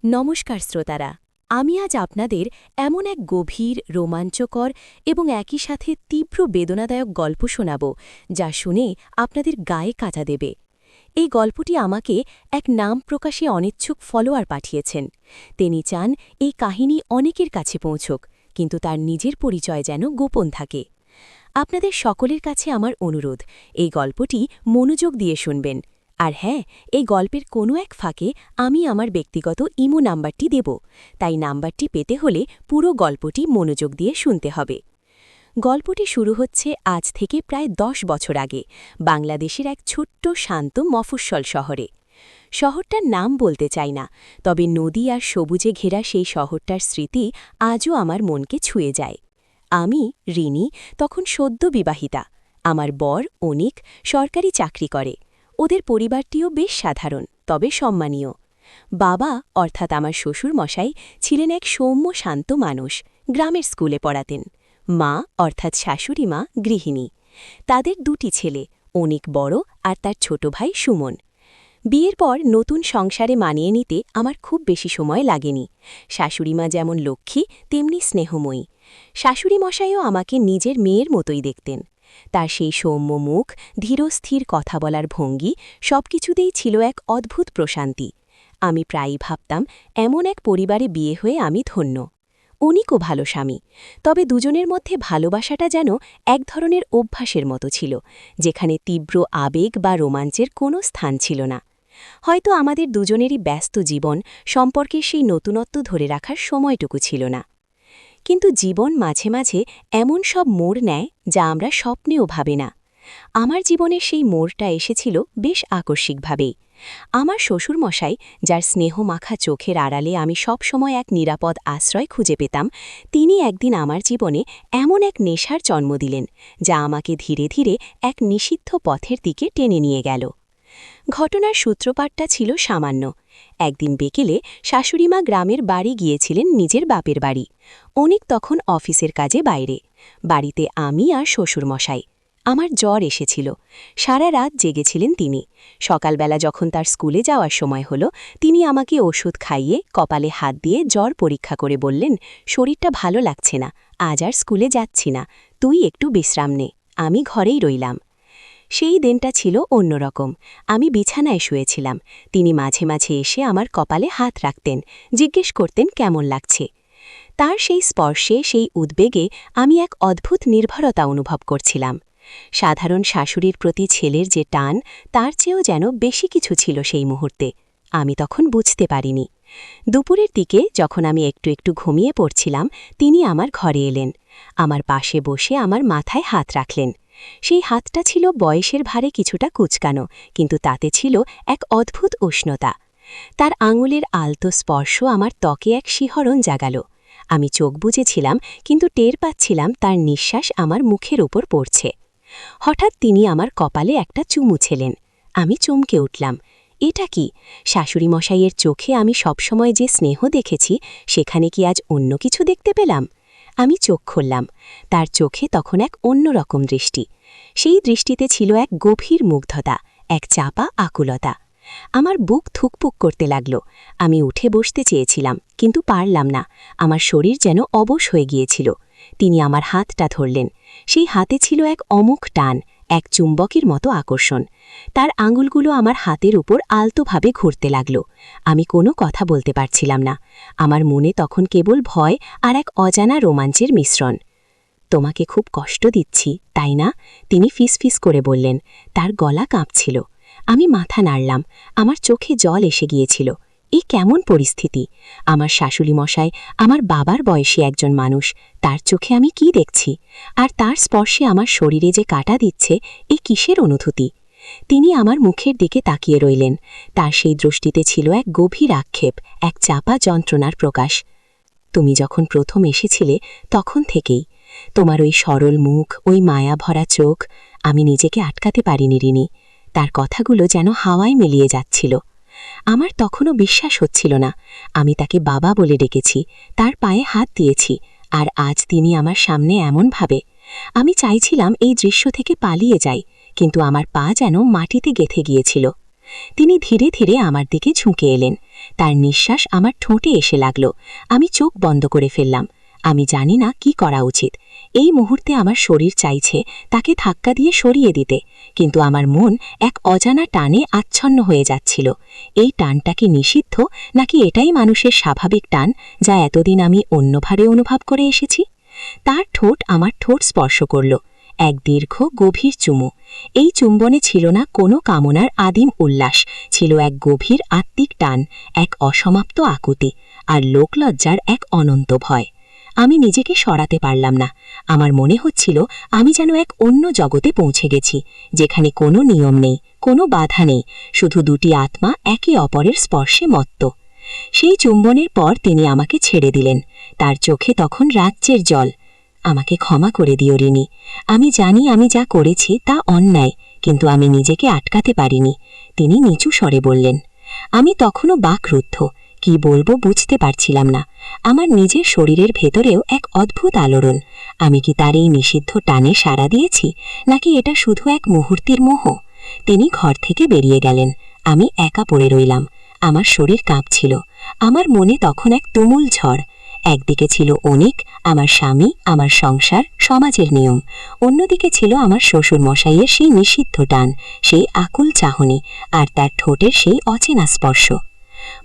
নমস্কার শ্রোতারা, আমি আজ আপনাদের এমন এক গভীর, রোমাঞ্চকর এবং একই সাথে তীব্র বেদনাদায়ক গল্প শোনাব যা শুনে আপনাদের গায়ে কাঁটা দেবে। এই গল্পটি আমাকে এক নাম প্রকাশে অনিচ্ছুক ফলোয়ার পাঠিয়েছেন। তিনি চান এই কাহিনী অনেকের কাছে পৌঁছক, কিন্তু তার নিজের পরিচয় যেন গোপন থাকে। আপনাদের সকলের কাছে আমার অনুরোধ, এই গল্পটি মনোযোগ দিয়ে শুনবেন। আর হ্যাঁ, এই গল্পের কোনো এক ফাঁকে আমি আমার ব্যক্তিগত ইমো নাম্বারটি দেব, তাই নাম্বারটি পেতে হলে পুরো গল্পটি মনোযোগ দিয়ে শুনতে হবে। গল্পটি শুরু হচ্ছে আজ থেকে প্রায় 10 বছর আগে, বাংলাদেশের এক ছোট্ট শান্ত মফস্বল শহরে। শহরটার নাম বলতে চাই না, তবে নদী আর সবুজে ঘেরা সেই শহরটার স্মৃতি আজও আমার মনকে ছুঁয়ে যায়। আমি, রিনি, তখন সদ্য বিবাহিতা। আমার বর, অনিক, সরকারি চাকরি করে। ওদের পরিবারটিও বেশ সাধারণ, তবে সম্মানীয়। বাবা অর্থাৎ আমার শ্বশুর মশাই ছিলেন এক সৌম্য শান্ত মানুষ, গ্রামের স্কুলে পড়াতেন। মা অর্থাৎ শাশুড়ি মা গৃহিণী। তাদের দুটি ছেলে, অনিক বড় আর তার ছোট ভাই সুমন। বিয়ের পর নতুন সংসারে মানিয়ে নিতে আমার খুব বেশি সময় লাগেনি। শাশুড়িমা যেমন লক্ষ্মী, তেমনি স্নেহময়ী। শাশুড়ি মশাইও আমাকে নিজের মেয়ের মতোই দেখতেন। তার সেই সৌম্য মুখ, ধীরস্থির কথা বলার ভঙ্গি, সবকিছুতেই ছিল এক অদ্ভুত প্রশান্তি। আমি প্রায়ই ভাবতাম, এমন এক পরিবারে বিয়ে হয়ে আমি ধন্য। অনিকও ভালো স্বামী, তবে দুজনের মধ্যে ভালোবাসাটা যেন এক ধরনের অভ্যাসের মতো ছিল, যেখানে তীব্র আবেগ বা রোমাঞ্চের কোনো স্থান ছিল না। হয়তো আমাদের দুজনেরই ব্যস্ত জীবন সম্পর্কে সেই নতুনত্ব ধরে রাখার সময়টুকু ছিল না। কিন্তু জীবন মাঝে মাঝে এমন সব মোড় নেয় যা আমরা স্বপ্নেও ভাবে না। আমার জীবনের সেই মোড়টা এসেছিল বেশ আকস্মিকভাবেই। আমার শ্বশুরমশাই, যার স্নেহমাখা চোখের আড়ালে আমি সব সময় এক নিরাপদ আশ্রয় খুঁজে পেতাম, তিনি একদিন আমার জীবনে এমন এক নেশার জন্ম দিলেন যা আমাকে ধীরে ধীরে এক নিষিদ্ধ পথের দিকে টেনে নিয়ে গেল। ঘটনার সূত্রপাতটা ছিল সামান্য। একদিন বিকেলে শাশুড়িমা গ্রামের বাড়ি গিয়েছিলেন নিজের বাপের বাড়ি। অনিক তখন অফিসের কাজে বাইরে। বাড়িতে আমি আর শ্বশুরমশাই। আমার জ্বর এসেছিল। সারা রাত জেগেছিলেন তিনি। সকালবেলা যখন তার স্কুলে যাওয়ার সময় হলো, তিনি আমাকে ওষুধ খাইয়ে কপালে হাত দিয়ে জ্বর পরীক্ষা করে বললেন, শরীরটা ভালো লাগছে না, আজ আর স্কুলে যাচ্ছি না, তুই একটু বিশ্রাম নে। আমি ঘরেই রইলাম। সেই দিনটা ছিল অন্যরকম। আমি বিছানায় শুয়েছিলাম। তিনি মাঝে মাঝে এসে আমার কপালে হাত রাখতেন, জিজ্ঞেস করতেন কেমন লাগছে। তার সেই স্পর্শে, সেই উদ্বেগে আমি এক অদ্ভুত নির্ভরতা অনুভব করছিলাম। সাধারণ শাশুড়ির প্রতি ছেলের যে টান, তার চেয়েও যেন বেশি কিছু ছিল সেই মুহূর্তে। আমি তখন বুঝতে পারিনি। দুপুরের দিকে যখন আমি একটু একটু ঘুমিয়ে পড়ছিলাম, তিনি আমার ঘরে এলেন। আমার পাশে বসে আমার মাথায় হাত রাখলেন। সেই হাতটা ছিল বয়সের ভারে কিছুটা কুঁচকানো, কিন্তু তাতে ছিল এক অদ্ভুত উষ্ণতা। তার আঙুলের আলতো স্পর্শ আমার ত্বকে এক শিহরণ জাগাল। আমি চোখ বুজেছিলাম, কিন্তু টের পাচ্ছিলাম তার নিঃশ্বাস আমার মুখের উপর পড়ছে। হঠাৎ তিনি আমার কপালে একটা চুমু ছেলেন। আমি চমকে উঠলাম। এটা কি? শাশুড়ি মশাইয়ের চোখে আমি সবসময় যে স্নেহ দেখেছি, সেখানে কি আজ অন্য কিছু দেখতে পেলাম? আমি চোখ খুললাম। তার চোখে তখন এক অন্যরকম দৃষ্টি। সেই দৃষ্টিতে ছিল এক গভীর মুগ্ধতা, এক চাপা আকুলতা। আমার বুক থুকপুক করতে লাগল। আমি উঠে বসতে চেয়েছিলাম, কিন্তু পারলাম না। আমার শরীর যেন অবশ হয়ে গিয়েছিল। তিনি আমার হাতটা ধরলেন। সেই হাতে ছিল এক অমুক টান, এক চুম্বকের মতো আকর্ষণ। তার আঙুলগুলো আমার হাতের উপর আলতোভাবে ঘুরতে লাগল। আমি কোনো কথা বলতে পারছিলাম না। আমার মনে তখন কেবল ভয় আর এক অজানা রোমাঞ্চের মিশ্রণ। তোমাকে খুব কষ্ট দিচ্ছি, তাই না? তিনি ফিসফিস করে বললেন। তার গলা কাঁপছিল। আমি মাথা নাড়লাম। আমার চোখে জল এসে গিয়েছিল। এই কেমন পরিস্থিতি? আমার শাশুড়ি মশাই, আমার বাবার বয়সী একজন মানুষ, তার চোখে আমি কি দেখছি? আর তার স্পর্শে আমার শরীরে যে কাটা দিচ্ছে, এই কিসের অনুভূতি? তিনি আমার মুখের দিকে তাকিয়ে রইলেন। তার সেই দৃষ্টিতে ছিল এক গভীর আক্ষেপ, এক চাপা যন্ত্রণার প্রকাশ। তুমি যখন প্রথম এসেছিলে, তখন থেকেই তোমার ওই সরল মুখ, ওই মায়া ভরা চোখ, আমি নিজেকে আটকাতে পারিনি রিনি। তার কথাগুলো যেন হাওয়ায় মিলিয়ে যাচ্ছিল। আমার তখনও বিশ্বাস হচ্ছিল না। আমি তাকে বাবা বলে ডেকেছি, তার পায়ে হাত দিয়েছি, আর আজ তিনি আমার সামনে এমনভাবে। আমি চাইছিলাম এই দৃশ্য থেকে পালিয়ে যাই, কিন্তু আমার পা যেন মাটিতে গেঁথে গিয়েছিল। তিনি ধীরে ধীরে আমার দিকে ঝুঁকে এলেন। তার নিঃশ্বাস আমার ঠোঁটে এসে লাগল। আমি চোখ বন্ধ করে ফেললাম। আমি জানি না কি করা উচিত। এই মুহূর্তে আমার শরীর চাইছে তাকে ধাক্কা দিয়ে সরিয়ে দিতে, কিন্তু আমার মন এক অজানা টানে আচ্ছন্ন হয়ে যাচ্ছিল। এই টানটা কি নিষিদ্ধ, নাকি এটাই মানুষের স্বাভাবিক টান, যা এতদিন আমি অন্যভাবে অনুভব করে এসেছি? তার ঠোঁট আমার ঠোঁট স্পর্শ করল, এক দীর্ঘ গভীর চুমু। এই চুম্বনে ছিল না কোনো কামনার আদিম উল্লাস, ছিল এক গভীর আত্মিক টান, এক অসমাপ্ত আকুতি, আর লোকলজ্জার এক অনন্ত ভয়। আমি নিজেকে সরাতে পারলাম না। আমার মনে হচ্ছিল আমি যেন এক অন্য জগতে পৌঁছে গেছি, যেখানে কোনো নিয়ম নেই, কোনো বাধা নেই, শুধু দুটি আত্মা একে অপরের স্পর্শে মত্ত। সেই চুম্বনের পর তিনি আমাকে ছেড়ে দিলেন। তার চোখে তখন রাজ্যের জল। আমাকে ক্ষমা করে দিও রিনি। আমি জানি আমি যা করেছি তা অন্যায়, কিন্তু আমি নিজেকে আটকাতে পারিনি। তিনি নিচু স্বরে বললেন। আমি তখনও বাকরুদ্ধ, কি বলবো বুঝতে পারছিলাম না। আমার নিজের শরীরের ভেতরেও এক অদ্ভুত আলোড়ন। আমি কি তার এই নিষিদ্ধ টানে সাড়া দিয়েছি, নাকি এটা শুধু এক মুহূর্তের মোহ? তিনি ঘর থেকে বেরিয়ে গেলেন। আমি একা পড়ে রইলাম। আমার শরীর কাঁপছিল। আমার মনে তখন এক তুমুল ঝড়। একদিকে ছিল অনিক, আমার স্বামী, আমার সংসার, সমাজের নিয়ম। অন্যদিকে ছিল আমার শ্বশুর মশাইয়ের সেই নিষিদ্ধ টান, সেই আকুল চাহনি, আর তার ঠোঁটের সেই অচেনা স্পর্শ।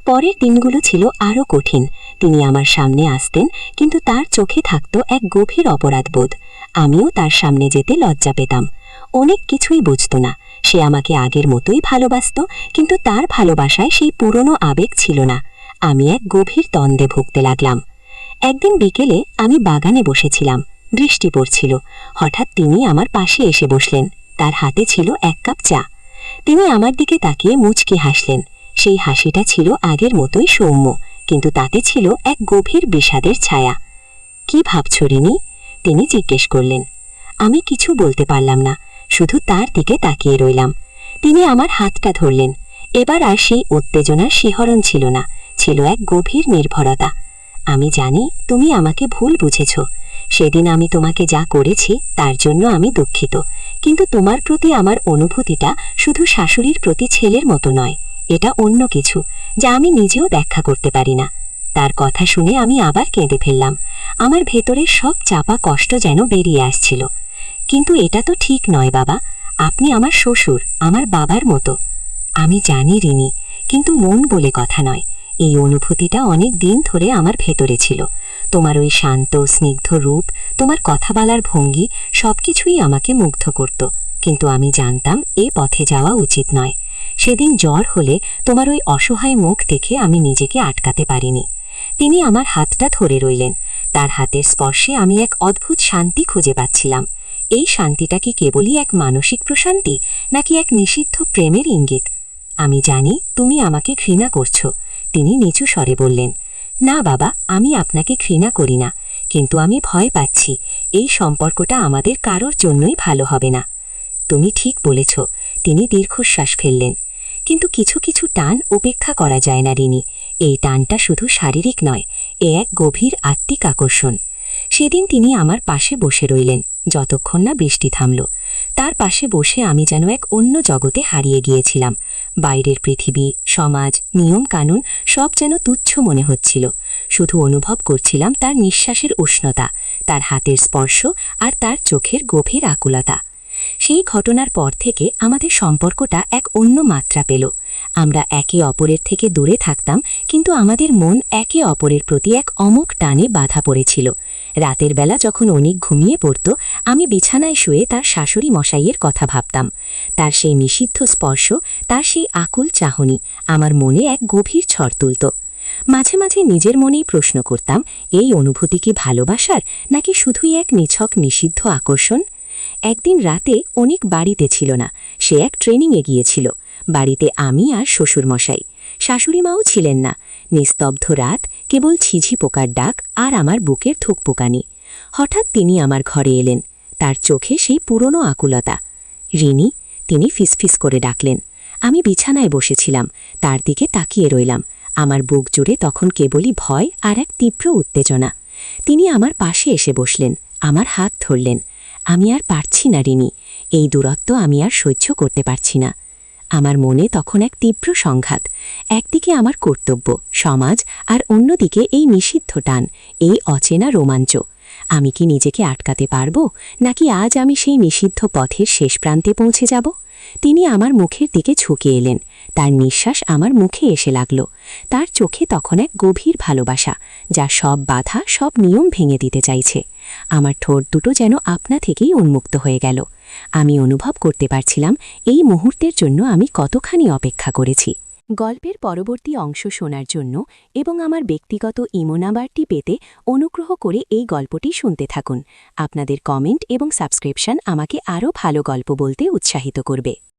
পরের দিনগুলো ছিল আরও কঠিন। তিনি আমার সামনে আসতেন, কিন্তু তার চোখে থাকত এক গভীর অপরাধবোধ। আমিও তার সামনে যেতে লজ্জা পেতাম। অনেক কিছুই বুঝত না। সে আমাকে আগের মতোই ভালোবাসত, কিন্তু তার ভালোবাসায় সেই পুরনো আবেগ ছিল না। আমি এক গভীর দ্বন্দ্বে ভুগতে লাগলাম। একদিন বিকেলে আমি বাগানে বসেছিলাম। বৃষ্টি পড়ছিল। হঠাৎ তিনি আমার পাশে এসে বসলেন। তার হাতে ছিল এক কাপ চা। তিনি আমার দিকে তাকিয়ে মুচকি হাসলেন। সেই হাসিটা ছিল আগের মতোই সৌম্য, কিন্তু তাতে ছিল এক গভীর বিষাদের ছায়া। কি ভাবছ রিনি? তিনি জিজ্ঞেস করলেন। আমি কিছু বলতে পারলাম না, শুধু তার দিকে তাকিয়ে রইলাম। তিনি আমার হাতটা ধরলেন। এবার আর সেই উত্তেজনার শিহরণ ছিল না, ছিল এক গভীর নির্ভরতা। আমি জানি তুমি আমাকে ভুল বুঝেছ। সেদিন আমি তোমাকে যা করেছি তার জন্য আমি দুঃখিত, কিন্তু তোমার প্রতি আমার অনুভূতিটা শুধু শাশুড়ির প্রতি ছেলের মতো নয়, এটা অন্য কিছু, যা আমি নিজেও ব্যাখ্যা করতে পারি না। তার কথা শুনে আমি আবার কেঁদে ফেললাম। আমার ভেতরের সব চাপা কষ্ট যেন বেরিয়ে আসছিল। কিন্তু এটা তো ঠিক নয় বাবা, আপনি আমার শ্বশুর, আমার বাবার মতো। আমি জানি রিনি, কিন্তু মন বলে কথা নয়। এই অনুভূতিটা অনেক দিন ধরে আমার ভেতরে ছিল। তোমার ওই শান্ত স্নিগ্ধ রূপ, তোমার কথা বলার ভঙ্গি, সবকিছুই আমাকে মুগ্ধ করত, কিন্তু আমি জানতাম এ পথে যাওয়া উচিত নয়। সেদিন জ্বর হলে তোমার ওই অসহায় মুখ দেখে আমি নিজেকে আটকাতে পারিনি। তিনি আমার হাতটা ধরে রইলেন। তার হাতের স্পর্শে আমি এক অদ্ভুত শান্তি খুঁজে পাচ্ছিলাম। এই শান্তিটা কি কেবলই এক মানসিক প্রশান্তি, নাকি এক নিষিদ্ধ প্রেমের ইঙ্গিত? আমি জানি তুমি আমাকে ঘৃণা করছো, তিনি নিচু স্বরে বললেন। না বাবা, আমি আপনাকে ঘৃণা করি না, কিন্তু আমি ভয় পাচ্ছি এই সম্পর্কটা আমাদের কারোর জন্যই ভালো হবে না। তুমি ঠিক বলেছ, তিনি দীর্ঘশ্বাস ফেললেন। কিন্তু কিছু কিছু টান উপেক্ষা করা যায় না রিনি। এই টানটা শুধু শারীরিক নয়, এ এক গভীর আত্মিক আকর্ষণ। সেদিন তিনি আমার পাশে বসে রইলেন যতক্ষণ না বৃষ্টি থামল। তার পাশে বসে আমি যেন এক অন্য জগতে হারিয়ে গিয়েছিলাম। বাইরের পৃথিবী, সমাজ, নিয়ম কানুন সব যেন তুচ্ছ মনে হচ্ছিল। শুধু অনুভব করছিলাম তার নিঃশ্বাসের উষ্ণতা, তার হাতের স্পর্শ, আর তার চোখের গভীর আকুলতা। সেই ঘটনার পর থেকে আমাদের সম্পর্কটা এক অন্য মাত্রা পেল। আমরা একে অপরের থেকে দূরে থাকতাম, কিন্তু আমাদের মন একে অপরের প্রতি এক অমোঘ টানে বাধা পড়েছিল। রাতের বেলা যখন অনিক ঘুমিয়ে পড়ত, আমি বিছানায় শুয়ে তার শাশুড়ি মশাইয়ের কথা ভাবতাম। তার সেই নিষিদ্ধ স্পর্শ, তার সেই আকুল চাহনি আমার মনে এক গভীর ঝড় তুলত। মাঝে মাঝে নিজের মনেই প্রশ্ন করতাম, এই অনুভূতি কি ভালোবাসার, নাকি শুধুই এক নিছক নিষিদ্ধ আকর্ষণ? একদিন রাতে অনিক বাড়িতে ছিল না, সে এক ট্রেনিংয়ে গিয়েছিল। বাড়িতে আমি আর শ্বশুরমশাই, শাশুড়িমাও ছিলেন না। নিস্তব্ধ রাত, কেবল ঝিঝি পোকার ডাক আর আমার বুকের থুকপুকানি। হঠাৎ তিনি আমার ঘরে এলেন। তার চোখে সেই পুরনো আকুলতা। রিনি, তিনি ফিসফিস করে ডাকলেন। আমি বিছানায় বসেছিলাম, তার দিকে তাকিয়ে রইলাম। আমার বুক জুড়ে তখন কেবলই ভয় আর এক তীব্র উত্তেজনা। তিনি আমার পাশে এসে বসলেন, আমার হাত ধরলেন। আমি আর পারছি না রিনি, এই দূরত্ব আমি আর সহ্য করতে পারছি না। আমার মনে তখন এক তীব্র সংঘাত। একদিকে আমার কর্তব্য, সমাজ, আর অন্যদিকে এই নিষিদ্ধ টান, এই অচেনা রোমাঞ্চ। আমি কি নিজেকে আটকাতে পারব, নাকি আজ আমি সেই নিষিদ্ধ পথের শেষ প্রান্তে পৌঁছে যাব? তিনি আমার মুখের দিকে ঝুঁকে এলেন, তার নিঃশ্বাস আমার মুখে এসে লাগল। তার চোখে তখন এক গভীর ভালোবাসা, যা সব বাধা, সব নিয়ম ভেঙে দিতে চাইছে। আমার ঠোঁট দুটো যেন আপনা থেকেই উন্মুক্ত হয়ে গেল। আমি অনুভব করতে পারছিলাম এই মুহূর্তের জন্য আমি কতখানি অপেক্ষা করেছি। গল্পের পরবর্তী অংশ শোনার জন্য এবং আমার ব্যক্তিগত ইমো নাম্বারটি পেতে অনুগ্রহ করে এই গল্পটি শুনতে থাকুন। আপনাদের কমেন্ট এবং সাবস্ক্রিপশন আমাকে আরও ভালো গল্প বলতে উৎসাহিত করবে।